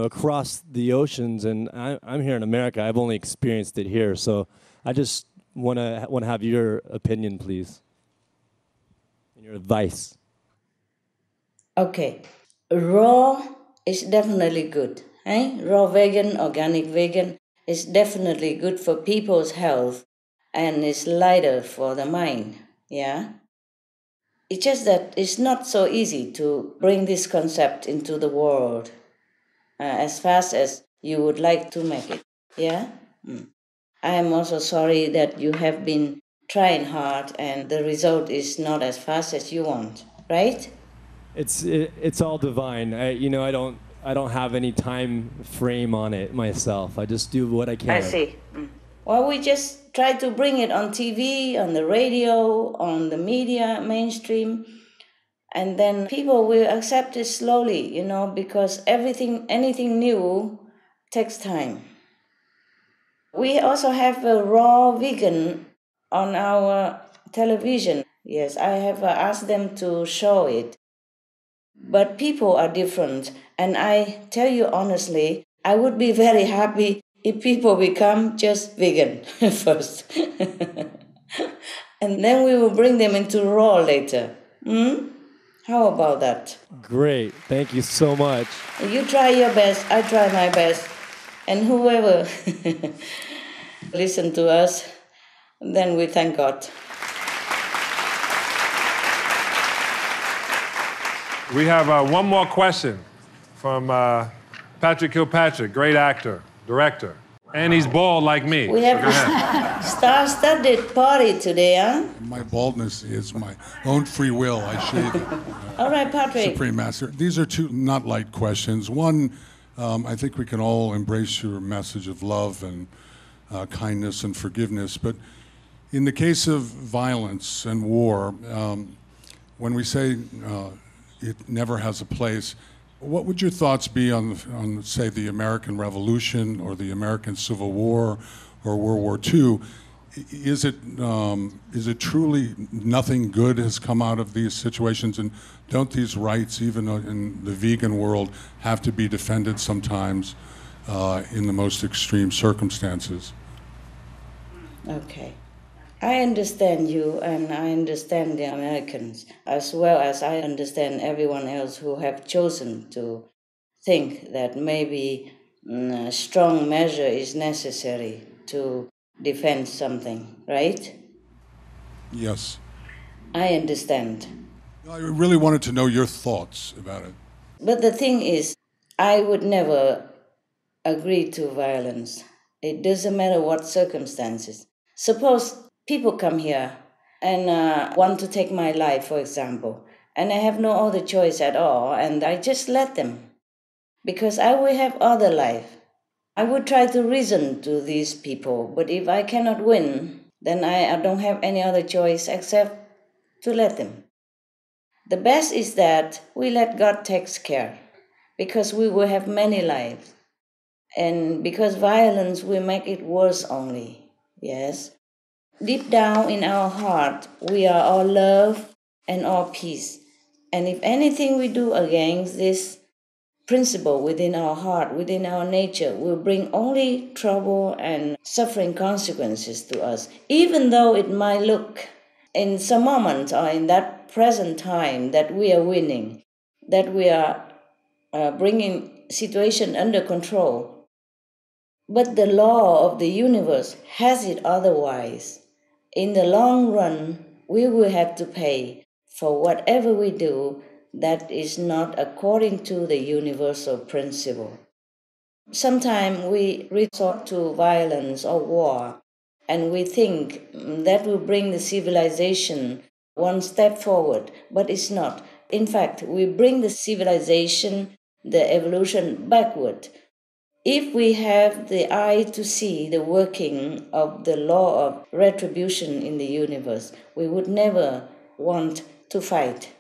across the oceans, and I'm here in America. I've only experienced it here, so I just want to have your opinion, please, and your advice. Okay, raw is definitely good. Raw vegan, organic vegan is definitely good for people's health and is lighter for the mind. Yeah. It's just that it's not so easy to bring this concept into the world as fast as you would like to make it. Yeah? I am also sorry that you have been trying hard and the result is not as fast as you want, right? It's all divine. I don't have any time frame on it myself. I just do what I can. I see. Well, we just try to bring it on TV, on the radio, on the media, mainstream, and then people will accept it slowly, because anything new takes time. We also have a raw vegan on our television. Yes, I have asked them to show it. But people are different, and I tell you honestly, I would be very happy if people become just vegan first. And then we will bring them into raw later. How about that? Great. Thank you so much. You try your best, I try my best. And whoever listen to us, then we thank God. We have one more question from Patrick Kilpatrick, great actor, director. And he's bald like me. We have a star-studded party today, huh? My baldness is my own free will. I shave it. All right, Patrick. Supreme Master. These are two not light questions. One, I think we can all embrace your message of love and kindness and forgiveness. But in the case of violence and war, when we say it never has a place, what would your thoughts be on, say, the American Revolution or the American Civil War or World War II? Is it truly nothing good has come out of these situations? And don't these rights, even in the vegan world, have to be defended sometimes in the most extreme circumstances? Okay. I understand you, and I understand the Americans, as well as I understand everyone else who have chosen to think that maybe a strong measure is necessary to defend something, right? Yes. I understand. I really wanted to know your thoughts about it. But the thing is, I would never agree to violence. It doesn't matter what circumstances. Suppose people come here and want to take my life, for example, and I have no other choice at all, and I just let them, because I will have other life. I would try to reason to these people, but if I cannot win, then I don't have any other choice except to let them. The best is that we let God take care, because we will have many lives, and because violence will make it worse only, yes? Deep down in our heart, we are all love and all peace. And if anything we do against this principle within our heart, within our nature, will bring only trouble and suffering consequences to us, even though it might look in some moment or in that present time that we are winning, that we are bringing situation under control. But the law of the universe has it otherwise. In the long run, we will have to pay for whatever we do that is not according to the universal principle. Sometimes we resort to violence or war, and we think that will bring the civilization one step forward, but it's not. In fact, we bring the civilization, the evolution backward. If we have the eye to see the working of the law of retribution in the universe, we would never want to fight.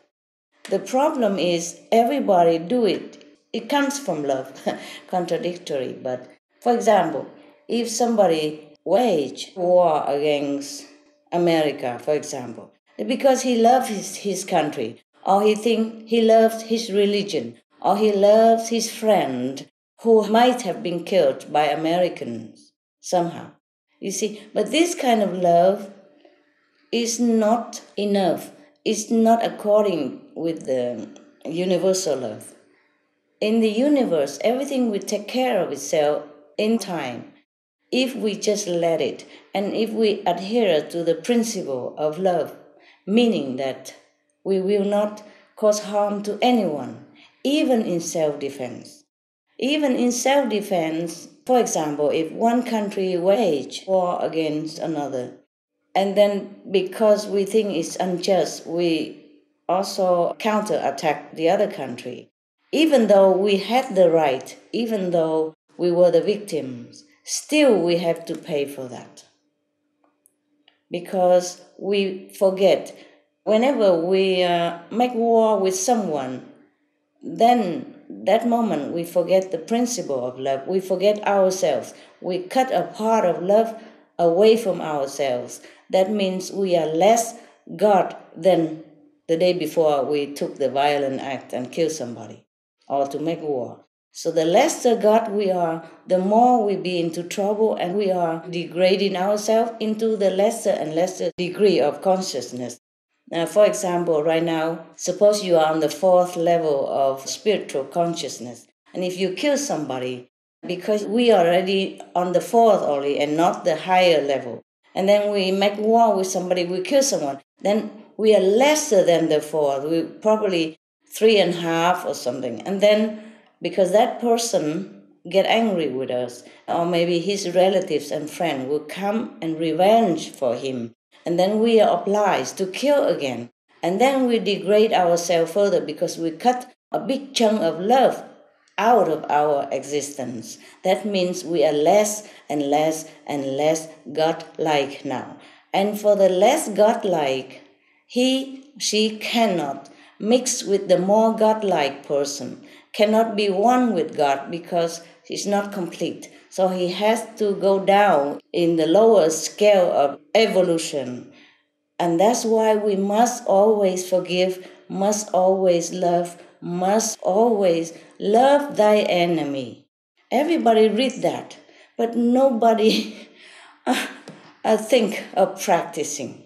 The problem is everybody do it. It comes from love, contradictory. But for example, if somebody wage war against America, for example, because he loves his country, or he thinks he loves his religion, or he loves his friend, who might have been killed by Americans somehow. You see, but this kind of love is not enough. It's not according with the universal love. In the universe, everything will take care of itself in time if we just let it, and if we adhere to the principle of love, meaning that we will not cause harm to anyone, even in self-defense. Even in self-defense, for example, if one country wage war against another, and then because we think it's unjust, we also counterattack the other country. Even though we had the right, even though we were the victims, still we have to pay for that. Because we forget, whenever we make war with someone, then that moment we forget the principle of love. We forget ourselves. We cut a part of love away from ourselves. That means we are less God than the day before we took the violent act and killed somebody or to make war. So the lesser God we are, the more we be into trouble, and we are degrading ourselves into the lesser and lesser degree of consciousness. Now, for example, right now, suppose you are on the 4th level of spiritual consciousness, and if you kill somebody, because we are already on the 4th only and not the higher level, and then we make war with somebody, we kill someone, then we are lesser than the 4th, we probably 3.5 or something, and then because that person get angry with us, or maybe his relatives and friends will come and revenge for him, and then we are obliged to kill again, and then we degrade ourselves further because we cut a big chunk of love out of our existence. That means we are less and less and less God-like now. And for the less God-like, she cannot mix with the more God-like person, cannot be one with God because he's not complete. So he has to go down in the lower scale of evolution. And that's why we must always forgive, must always love, must always love thy enemy. Everybody read that, but nobody think of practicing.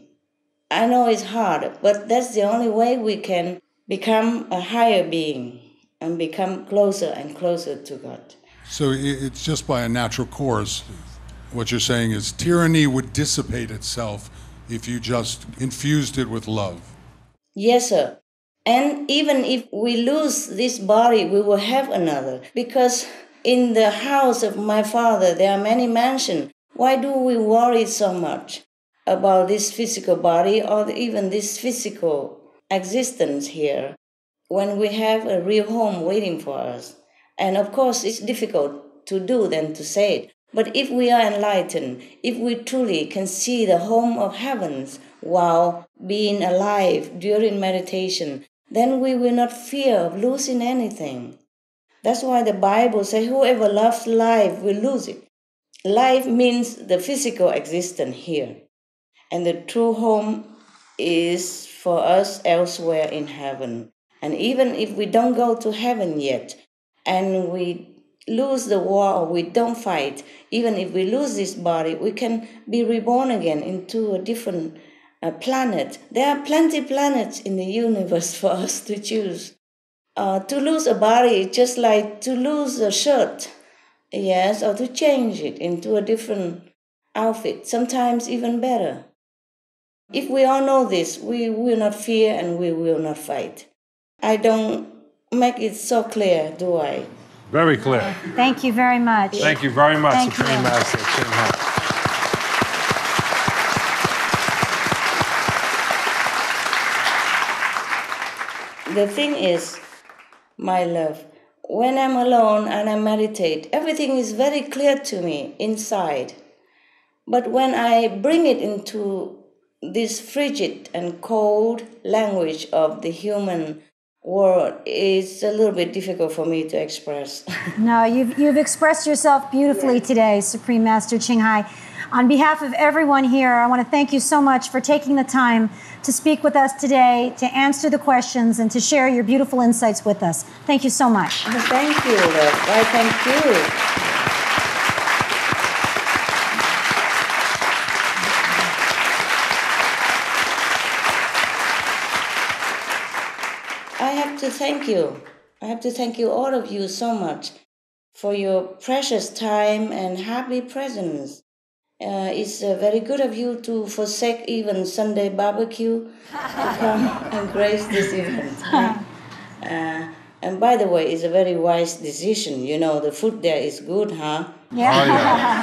I know it's hard, but that's the only way we can become a higher being and become closer and closer to God. So it's just by a natural course. What you're saying is tyranny would dissipate itself if you just infused it with love. Yes, sir. And even if we lose this body, we will have another. Because in the house of my Father, there are many mansions. Why do we worry so much about this physical body or even this physical existence here when we have a real home waiting for us? And of course, it's difficult to do than to say it. But if we are enlightened, if we truly can see the home of heavens while being alive during meditation, then we will not fear of losing anything. That's why the Bible says whoever loves life will lose it. Life means the physical existence here. And the true home is for us elsewhere in heaven. And even if we don't go to heaven yet, and we lose the war or we don't fight, even if we lose this body, we can be reborn again into a different planet. There are plenty of planets in the universe for us to choose. To lose a body is just like to lose a shirt, yes, or to change it into a different outfit, sometimes even better. If we all know this, we will not fear and we will not fight. I don't make it so clear, do I? Very clear. Thank you very much. Thank you very much, Thank Supreme you. Master Ching Hai. The thing is, my love, when I'm alone and I meditate, everything is very clear to me inside. But when I bring it into this frigid and cold language of the human world, it's a little bit difficult for me to express. No, you've expressed yourself beautifully today, Supreme Master Ching Hai. On behalf of everyone here, I want to thank you so much for taking the time to speak with us today, to answer the questions, and to share your beautiful insights with us. Thank you so much. Thank you, love. Why, thank you. I have to thank you. I have to thank you, all of you, so much for your precious time and happy presence. It's very good of you to forsake even Sunday barbecue to come and grace this event. And by the way, it's a very wise decision. You know, the food there is good, huh? Yeah. Oh, yeah.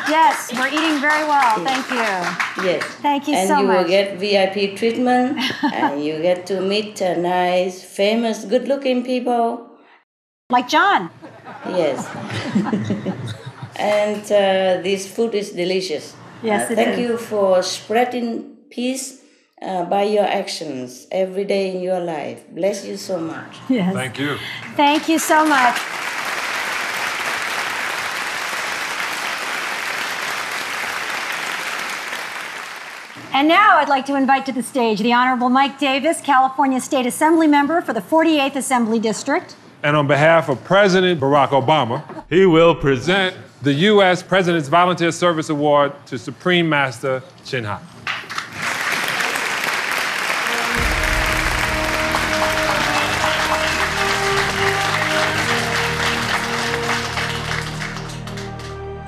Yes, we're eating very well. Thank you. Yes. Thank you and so you much. will get VIP treatment, and you get to meet nice, famous, good-looking people. Like John. Yes. And this food is delicious. Yes, it thank is. you for spreading peace by your actions every day in your life. Bless you so much. Yes. Thank you. Thank you so much. And now I'd like to invite to the stage the Honorable Mike Davis, California State Assembly member for the 48th Assembly District. And on behalf of President Barack Obama, he will present the U.S. President's Volunteer Service Award to Supreme Master Ching Hai.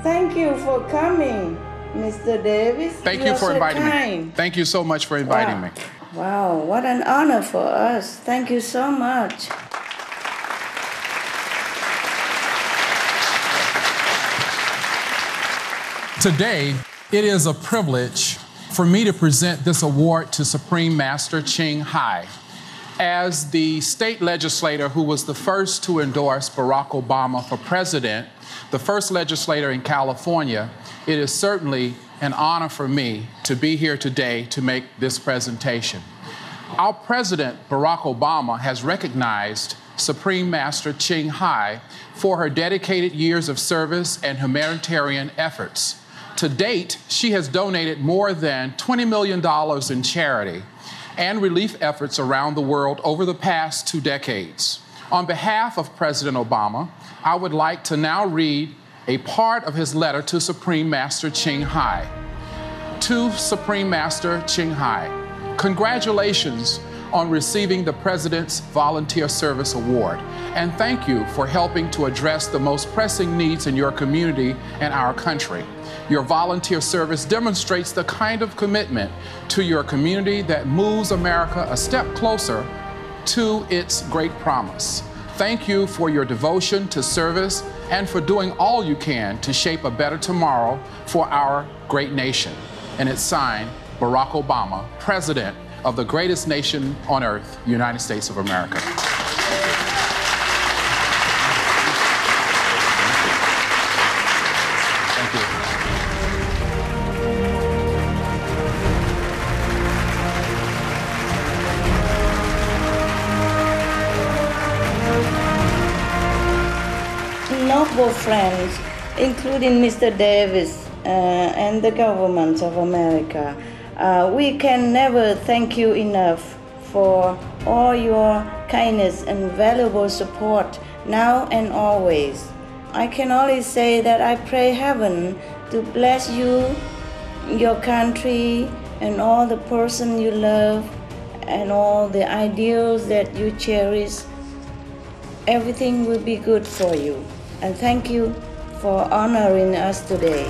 Thank you for coming, Mr. Davis. Thank you for inviting me. Thank you so much for inviting me. Wow, what an honor for us. Thank you so much. Today, it is a privilege for me to present this award to Supreme Master Ching Hai. As the state legislator who was the first to endorse Barack Obama for president, the first legislator in California, it is certainly an honor for me to be here today to make this presentation. Our president, Barack Obama, has recognized Supreme Master Ching Hai for her dedicated years of service and humanitarian efforts. To date, she has donated more than $20 million in charity and relief efforts around the world over the past 2 decades. On behalf of President Obama, I would like to now read a part of his letter to Supreme Master Ching Hai. To Supreme Master Ching Hai, congratulations on receiving the President's Volunteer Service Award, and thank you for helping to address the most pressing needs in your community and our country. Your volunteer service demonstrates the kind of commitment to your community that moves America a step closer to its great promise. Thank you for your devotion to service and for doing all you can to shape a better tomorrow for our great nation. And it's signed, Barack Obama, President of the greatest nation on earth, United States of America. Noble friends, including Mr. Davis and the government of America, we can never thank you enough for all your kindness and valuable support now and always. I can only say that I pray heaven to bless you, your country, and all the person you love, and all the ideals that you cherish. Everything will be good for you. And thank you for honoring us today.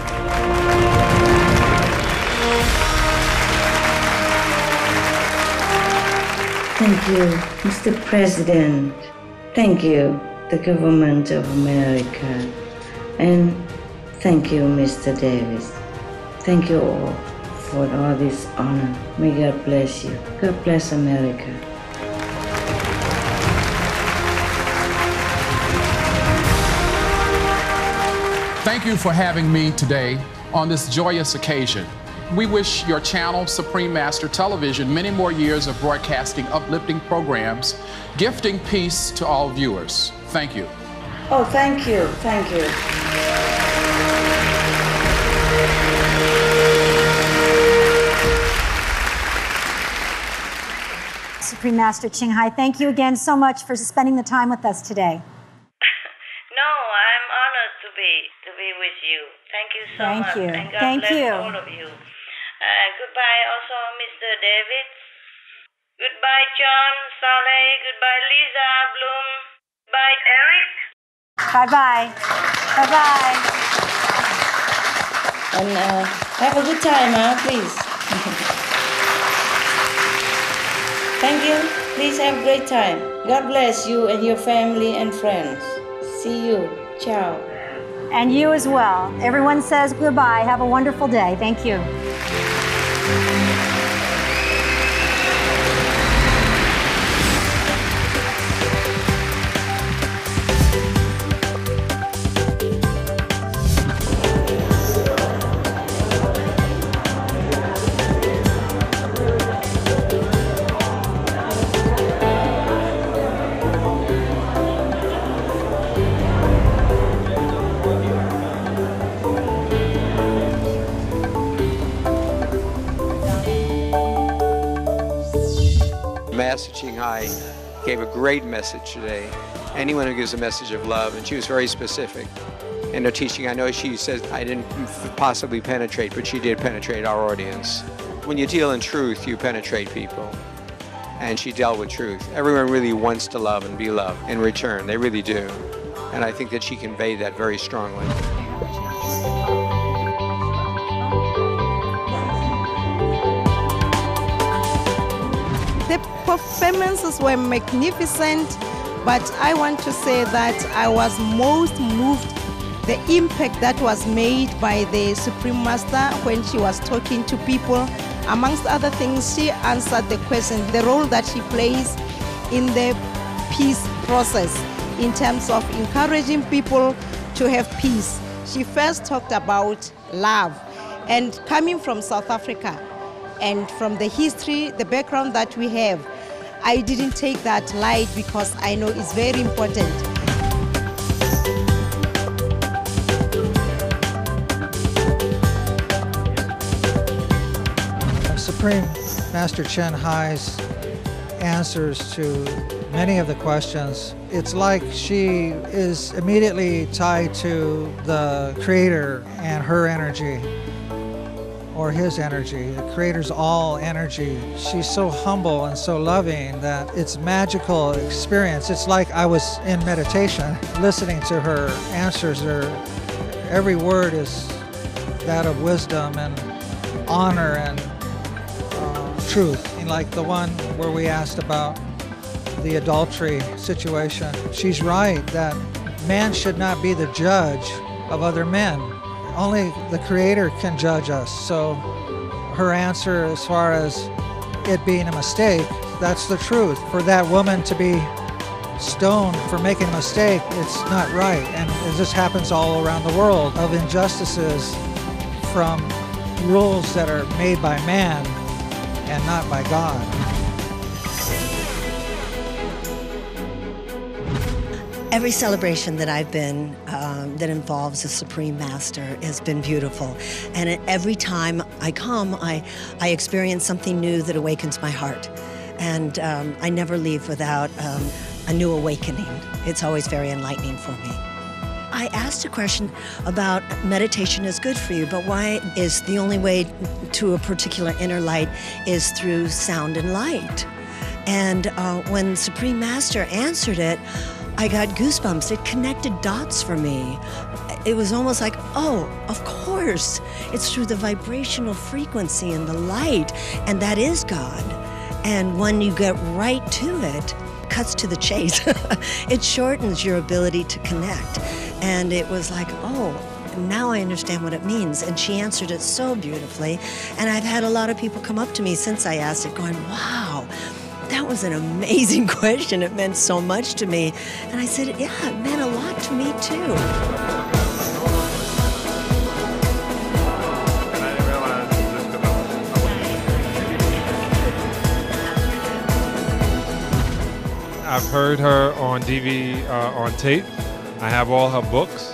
Thank you, Mr. President. Thank you, the government of America. And thank you, Mr. Davis. Thank you all for all this honor. May God bless you. God bless America. Thank you for having me today on this joyous occasion. We wish your channel, Supreme Master Television, many more years of broadcasting uplifting programs, gifting peace to all viewers. Thank you. Oh, thank you. Thank you. Supreme Master Ching Hai, thank you again so much for spending the time with us today. With you. Thank you so Thank much. you. And God Thank bless you. all of you. Goodbye also, Mr. David. Goodbye. Goodbye, John, Salley. Goodbye, Lisa, Bloom. Bye, Eric. Bye-bye. Bye-bye. And have a good time, please. Thank you. Please have a great time. God bless you and your family and friends. See you. Ciao. And you as well. Everyone says goodbye. Have a wonderful day. Thank you. Master Ching Hai gave a great message today. Anyone who gives a message of love, and she was very specific in her teaching. I know she said I didn't possibly penetrate, but she did penetrate our audience. When you deal in truth, you penetrate people. And she dealt with truth. Everyone really wants to love and be loved in return. They really do. And I think that she conveyed that very strongly. The performances were magnificent, but I want to say that I was most moved the impact that was made by the Supreme Master when she was talking to people. Amongst other things, she answered the question, the role that she plays in the peace process in terms of encouraging people to have peace. She first talked about love, and coming from South Africa, and from the history, the background that we have, I didn't take that light because I know it's very important. Supreme Master Ching Hai's answers to many of the questions, it's like she is immediately tied to the Creator and her energy, or his energy, the Creator's all energy. She's so humble and so loving that it's a magical experience. It's like I was in meditation listening to her answers. Every word is that of wisdom and honor and truth. And like the one where we asked about the adultery situation, she's right that man should not be the judge of other men. Only the Creator can judge us. So her answer as far as it being a mistake, that's the truth. For that woman to be stoned for making a mistake, it's not right. And this happens all around the world, of injustices from rules that are made by man and not by God. Every celebration that I've been that involves a Supreme Master has been beautiful. And every time I come, I experience something new that awakens my heart. And I never leave without a new awakening. It's always very enlightening for me. I asked a question about meditation is good for you, but why is the only way to a particular inner light is through sound and light? And when Supreme Master answered it, I got goosebumps. It connected dots for me. It was almost like, oh, of course. It's through the vibrational frequency and the light, and that is God. And when you get right to it, cuts to the chase. It shortens your ability to connect. And it was like, oh, now I understand what it means. And she answered it so beautifully. And I've had a lot of people come up to me since I asked it going, wow, that was an amazing question. It meant so much to me. And I said, yeah, it meant a lot to me too. I've heard her on on tape. I have all her books.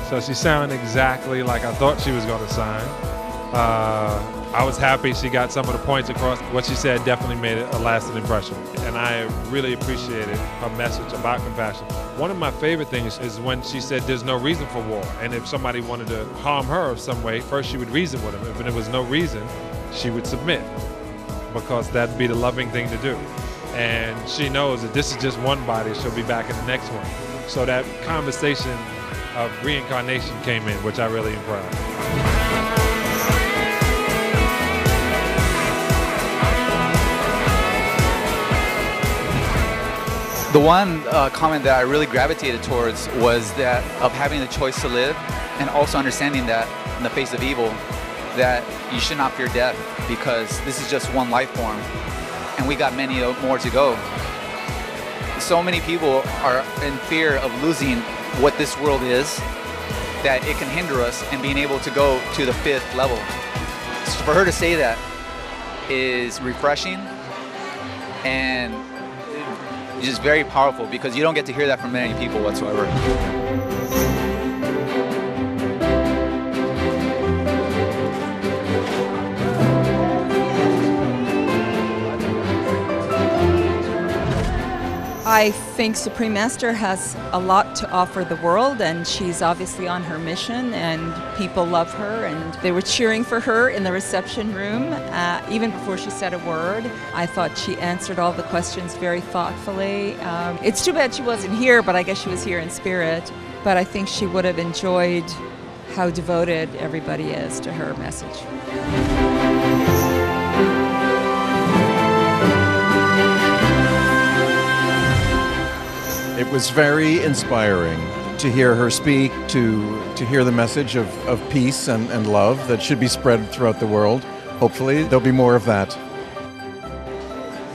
So she sounded exactly like I thought she was going to sound. I was happy she got some of the points across. What she said definitely made a lasting impression. And I really appreciated her message about compassion. One of my favorite things is when she said there's no reason for war. And if somebody wanted to harm her in some way, first she would reason with them. If there was no reason, she would submit, because that'd be the loving thing to do. and she knows that this is just one body, she'll be back in the next one. So that conversation of reincarnation came in, which I really am proud of. The one comment that I really gravitated towards was that of having the choice to live, and also understanding that in the face of evil, that you should not fear death, because this is just one life form and we got many more to go. So many people are in fear of losing what this world is, that it can hinder us in being able to go to the 5th level. So for her to say that is refreshing and just very powerful, because you don't get to hear that from many people whatsoever. I think Supreme Master has a lot to offer the world, and she's obviously on her mission, and people love her, and they were cheering for her in the reception room even before she said a word. I thought she answered all the questions very thoughtfully. It's too bad she wasn't here, but I guess she was here in spirit. But I think she would have enjoyed how devoted everybody is to her message. It was very inspiring to hear her speak, to hear the message of peace and love that should be spread throughout the world. Hopefully there'll be more of that.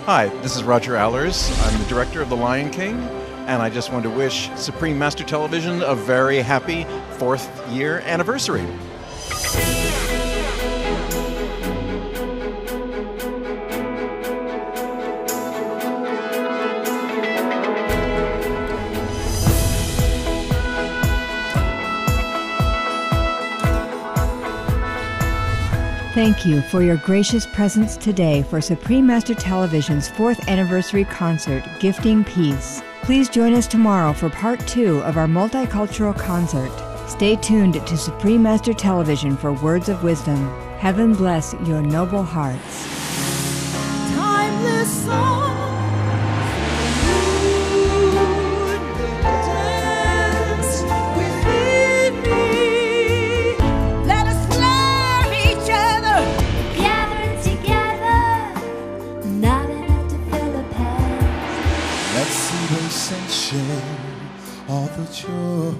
Hi, this is Roger Allers. I'm the director of The Lion King, and I just want to wish Supreme Master Television a very happy 4th year anniversary. Thank you for your gracious presence today for Supreme Master Television's 4th anniversary concert, Gifting Peace. Please join us tomorrow for part 2 of our multicultural concert. Stay tuned to Supreme Master Television for words of wisdom. Heaven bless your noble hearts. Timeless song. Share all the joy.